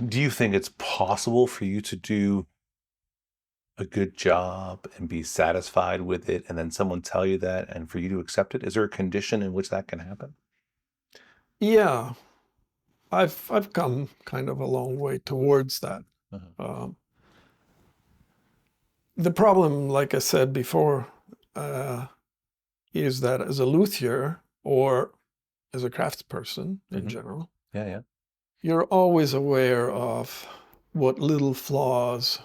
do you think it's possible for you to do a good job and be satisfied with it, and then someone tell you that, and for you to accept it? Is there a condition in which that can happen? Yeah, I've come kind of a long way towards that. Uh-huh. Um, the problem, like I said before, uh, is that as a luthier or as a craftsperson in Hmm. general, Yeah, yeah. you're always aware of what little flaws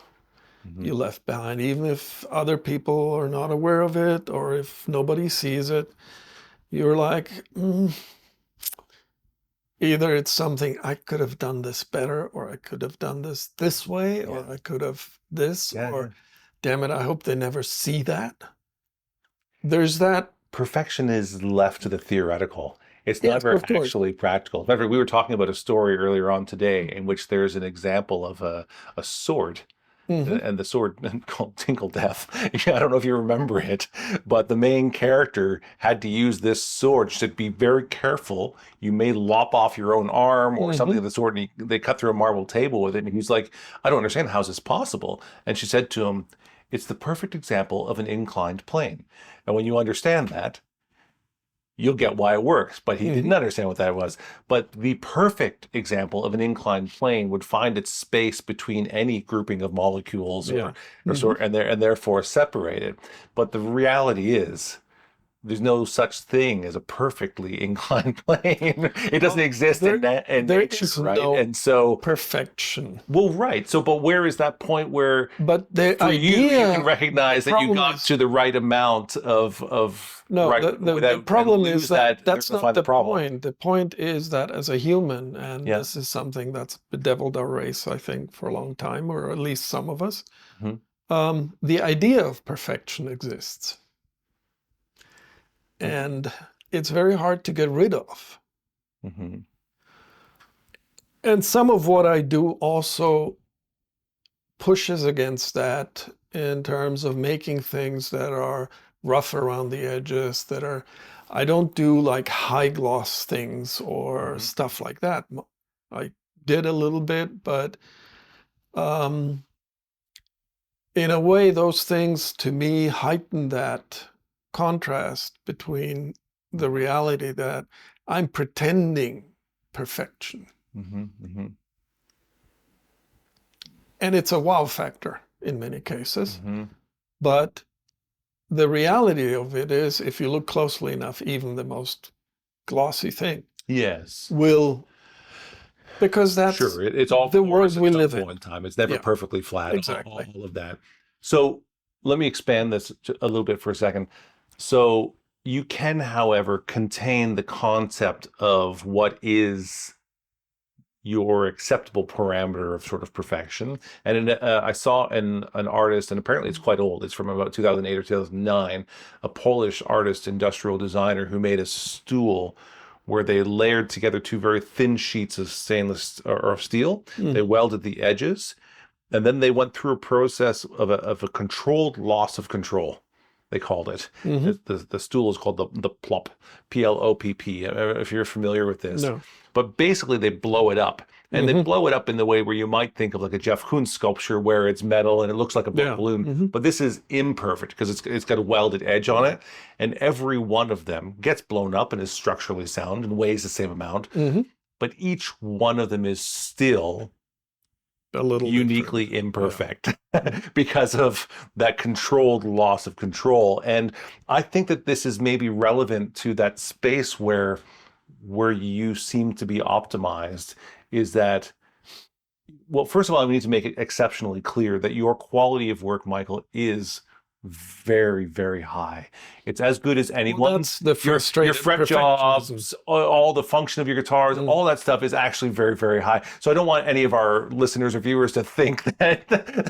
Hmm. you left behind, even if other people are not aware of it or if nobody sees it. You're like, either it's something I could have done this better, or I could have done this way, Yeah, or I could have this, yeah, yeah. or damn it, I hope they never see that. There's that. Perfection is left to the theoretical. It's Yes, never of course. actually practical. Remember, we were talking about a story earlier on today in which there's an example of a sword, Hmm. and the sword called Tinkle Death. I don't know if you remember it, but the main character had to use this sword. She said, "Be very careful. You may lop off your own arm or something Hmm. of the sort." And they cut through a marble table with it, and he's like, "I don't understand. How is this possible?" And she said to him, "It's the perfect example of an inclined plane. And when you understand that, you'll get why it works." But he Hmm. didn't understand what that was. But the perfect example of an inclined plane would find its space between any grouping of molecules Yeah. or Hmm. sort, and therefore separated. But the reality is there's no such thing as a perfectly inclined plane. It doesn't Well, exist in in there nature, is right? no And so, perfection. well, right. So, but where is that point where But the for you can idea, the recognize that you problem got is, to the right amount of no, right the without and problem is lose that that, they're that's going to not find the the problem. point. The point is that as a human, and Yeah. this is something that's bedeviled our race, I think, for a long time, or at least some of us, Hmm. the idea of perfection exists. Hmm. And it's very hard to get rid of. Hmm. And some of what I do also pushes against that in terms of making things that are rough around the edges, that are, I don't do like high gloss things or Hmm. stuff like that. I did a little bit, but um, in a way, those things to me heighten that contrast between the reality that I'm pretending perfection. Hmm. Hmm. And it's a wow factor in many cases. Hmm. But the reality of it is, if you look closely enough, even the most glossy thing Yes. will, because that's Sure. It's all the world porous at we some live in. point in time. It's never Yeah, perfectly flat, exactly. all of that. So let me expand this a little bit for a second. So you can, however, contain the concept of what is your acceptable parameter of sort of perfection. And I saw an artist, and apparently it's quite old. It's from about 2008 or 2009, a Polish artist, industrial designer who made a stool where they layered together two very thin sheets of stainless or of steel. They Mm. welded the edges, and then they went through a process of a controlled loss of control. They called it. Hmm. The stool is called the plop, PLOPP. If you're familiar with this, No. but basically they blow it up, and they Hmm. blow it up in the way where you might think of like a Jeff Koons sculpture where it's metal and it looks like a Yeah. balloon. Hmm. But this is imperfect because it's got a welded edge on it, and every one of them gets blown up and is structurally sound and weighs the same amount. Hmm. But each one of them is still A little different. uniquely Yeah. imperfect Hmm. because of that controlled loss of control. And I think that this is maybe relevant to that space where you seem to be optimized, is that, well, first of all, we need to make it exceptionally clear that your quality of work, Michael, is very, very high. It's as good as Well, anyone's. that's the Your frustrated fret perfectionism. jobs, all the function of your guitars, Mm. all that stuff is actually very, very high. So I don't want any of our listeners or viewers to think that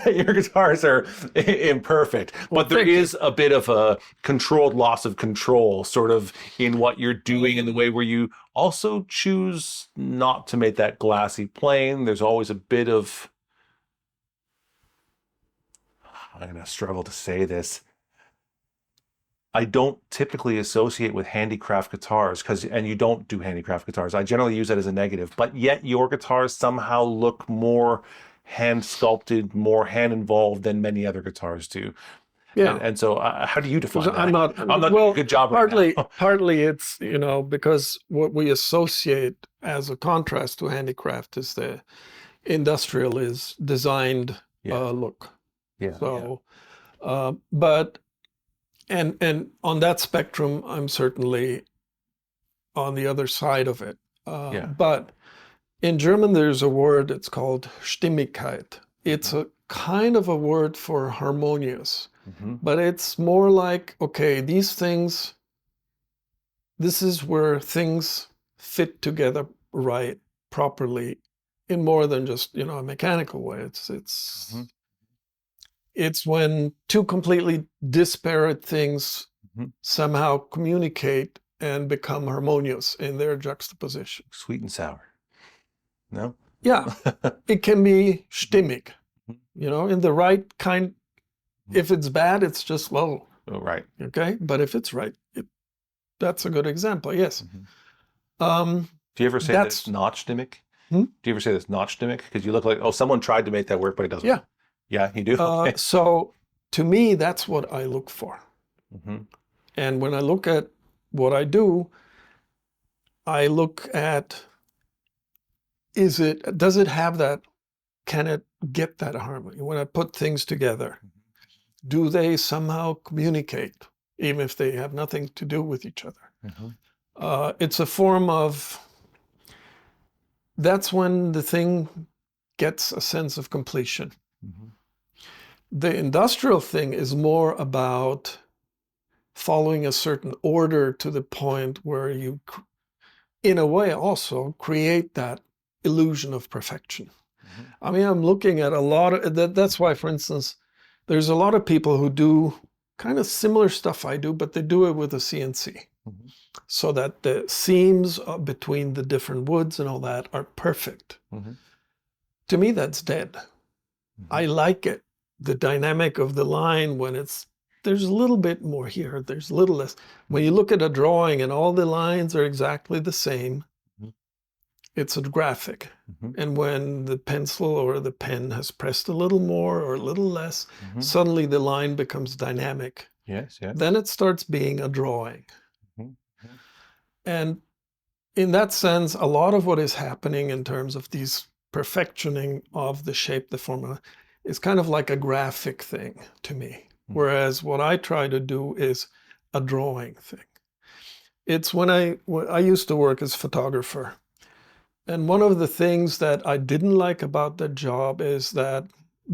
your guitars are imperfect. Well, But there thank you. is a bit of a controlled loss of control, sort of in what you're doing, in the way where you also choose not to make that glassy plane. There's always a bit of, I'm going to struggle to say this. I don't typically associate with handicraft guitars and you don't do handicraft guitars. I generally use that as a negative, but yet your guitars somehow look more hand sculpted, more hand involved than many other guitars do. Yeah. And so how do you Because define that? I'm not, I'm not doing well, a good job right now. partly it's, because what we associate as a contrast to handicraft is the industrial is designed Yeah. look. Yeah. So, but, and on that spectrum, I'm certainly on the other side of it. Yeah. But in German, there's a word, it's called Stimmigkeit. It's a kind of a word for harmonious, but it's more like, okay, these things, this is where things fit together right, properly, in more than just, a mechanical way. It's when two completely disparate things somehow communicate and become harmonious in their juxtaposition. Sweet and sour. No? Yeah, it can be stimmig, in the right kind. If it's bad, it's just low. Oh, right. Okay, but if it's right, that's a good example. Yes. Do you ever say that it's not stimmig? Do you ever say that's not stimmig? Because you look like, oh, someone tried to make that work, but it doesn't. Yeah. Yeah, you do? Okay. So to me, that's what I look for. And when I look at what I do, I look at, does it have that, can it get that harmony? When I put things together, do they somehow communicate, even if they have nothing to do with each other? It's a form of, that's when the thing gets a sense of completion. The industrial thing is more about following a certain order to the point where you, in a way, also create that illusion of perfection. I mean, I'm looking at a lot of, that's why, for instance, there's a lot of people who do kind of similar stuff I do, but they do it with a CNC. So that the seams between the different woods and all that are perfect. To me, that's dead. I like it. The dynamic of the line when there's a little bit more here, there's a little less. When you look at a drawing and all the lines are exactly the same, it's a graphic. And when the pencil or the pen has pressed a little more or a little less, suddenly the line becomes dynamic. Yes. Then it starts being a drawing. And in that sense, a lot of what is happening in terms of these perfectioning of the shape, the formula, is kind of like a graphic thing to me. Whereas what I try to do is a drawing thing. It's when I used to work as a photographer. And one of the things that I didn't like about that job is that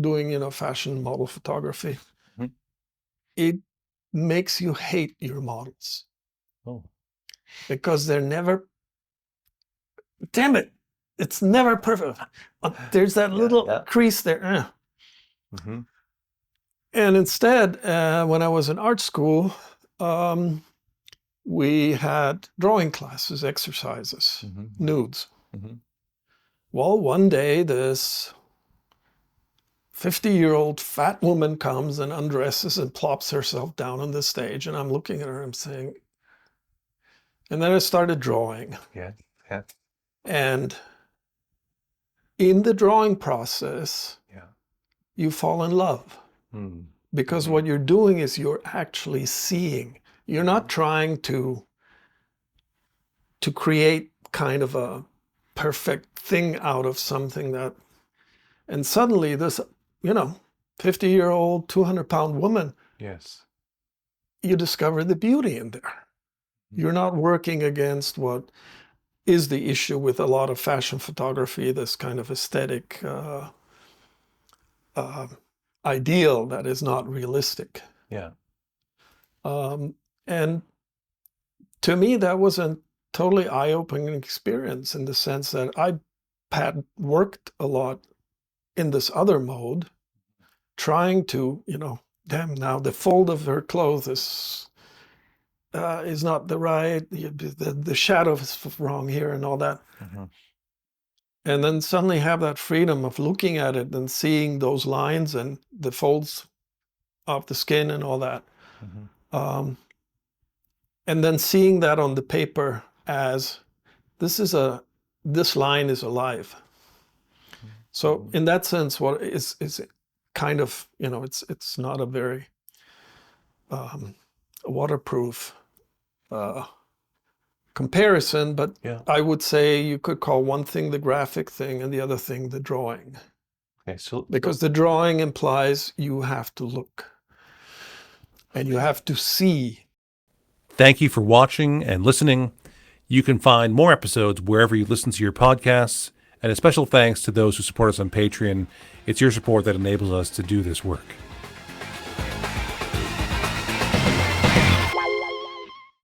doing, fashion model photography, it makes you hate your models. Oh. Because they're never, damn it, it's never perfect. There's that little crease there. And instead, when I was in art school, we had drawing classes, exercises, nudes. Well, one day this 50-year-old fat woman comes and undresses and plops herself down on the stage, and I'm looking at her and I'm saying, and then I started drawing. Yeah. And in the drawing process, you fall in love. Because what you're doing is you're actually seeing. You're not trying to create kind of a perfect thing out of something that, and suddenly this, 50-year-old, 200-pound woman, you discover the beauty in there. You're not working against what is the issue with a lot of fashion photography, this kind of aesthetic ideal that is not realistic. And to me, that was a totally eye-opening experience in the sense that I had worked a lot in this other mode, trying to, damn, now the fold of her clothes is not the right, the shadow is wrong here and all that. And then suddenly have that freedom of looking at it and seeing those lines and the folds of the skin and all that. and then seeing that on the paper as this line is alive. So in that sense, what is kind of, it's not a very waterproof comparison, but Yeah. I would say you could call one thing the graphic thing and the other thing the drawing. Okay, so Because the drawing implies you have to look and you have to see. Thank you for watching and listening. You can find more episodes wherever you listen to your podcasts, and a special thanks to those who support us on Patreon. It's your support that enables us to do this work.